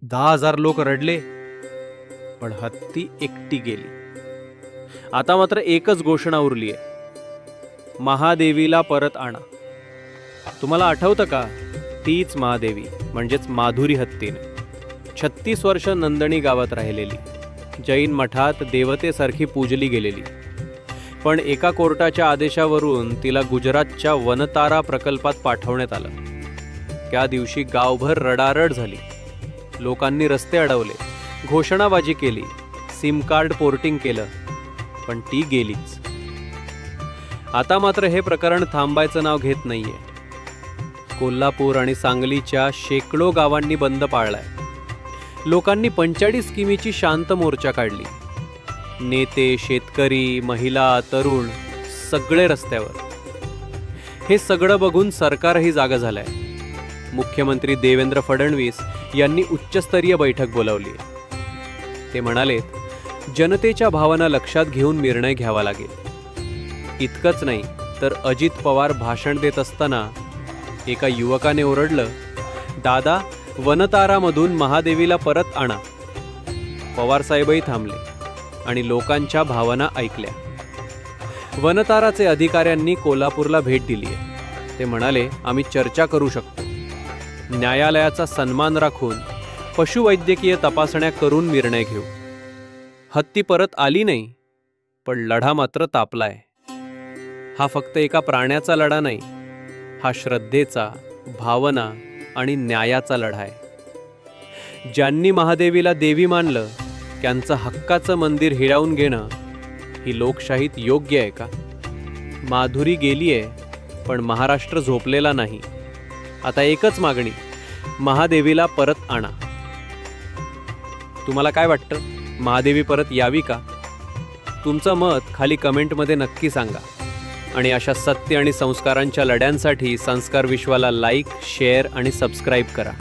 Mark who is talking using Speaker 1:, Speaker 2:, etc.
Speaker 1: 10,000 लोक रडले, पण हत्ती एकटी गेली. आता मात्र एकच घोषणा उरली आहे, महादेवीला परत आणा. तुम्हाला आठवतं का, तीच महादेवी म्हणजेच माधुरी हत्तीने 36 वर्ष नंदणी गावात राहिलेली, जैन मठात देवतेसारखी पूजली गेलेली. पण एका कोर्टाच्या आदेशावरून तिला गुजरातच्या वनतारा प्रकल्पात पाठवण्यात आलं. त्या दिवशी गावभर रडारड झाली. लोकांनी रस्ते अडवले, घोषणाबाजी केली, सिम कार्ड पोर्टिंग केलं, पण ती गेलीच. आता मात्र हे प्रकरण थांबायचं नाव घेत नाहीये. कोल्हापूर आणि सांगलीच्या शेकडो गावांनी बंद पाळलाय. लोकांनी 45 किमीची शांत मोर्चा काढली. नेते, शेतकरी, महिला, तरुण सगळे रस्त्यावर. हे सगळं बघून सरकारही जागं झालंय. मुख्यमंत्री देवेंद्र फडणवीस यांनी उच्चस्तरीय बैठक बोलावली. ते म्हणाले, जनतेच्या भावना लक्षात घेऊन निर्णय घ्यावा लागेल. इतकंच नाही तर अजित पवार भाषण देत असताना एका युवकाने ओरडलं, दादा, वनतारामधून महादेवीला परत आणा. पवारसाहेबही थांबले आणि लोकांच्या भावना ऐकल्या. वनताराचे अधिकाऱ्यांनी कोल्हापूरला भेट दिली आहे. ते म्हणाले, आम्ही चर्चा करू शकतो. न्यायालयाचा सन्मान राखून पशुवैद्यकीय तपासण्या करून निर्णय घेऊ. हत्ती परत आली नाही, पण लढा मात्र तापलाय. हा फक्त एका प्राण्याचा लढा नाही, हा श्रद्धेचा, भावना आणि न्यायाचा लढा आहे. ज्यांनी महादेवीला देवी मानलं त्यांचं हक्काचं मंदिर हिरावून घेणं ही लोकशाहीत योग्य आहे का? माधुरी गेलीये, पण महाराष्ट्र झोपलेला नाही. आता एकच मागणी, महादेवीला परत आणा. तुम्हाला काय वाटतं, महादेवी परत यावी का? तुमचं मत खाली कमेंटमध्ये नक्की सांगा. आणि अशा सत्य आणि संस्कारांच्या लढ्यांसाठी संस्कार विश्वाला लाईक, शेअर आणि सबस्क्राईब करा.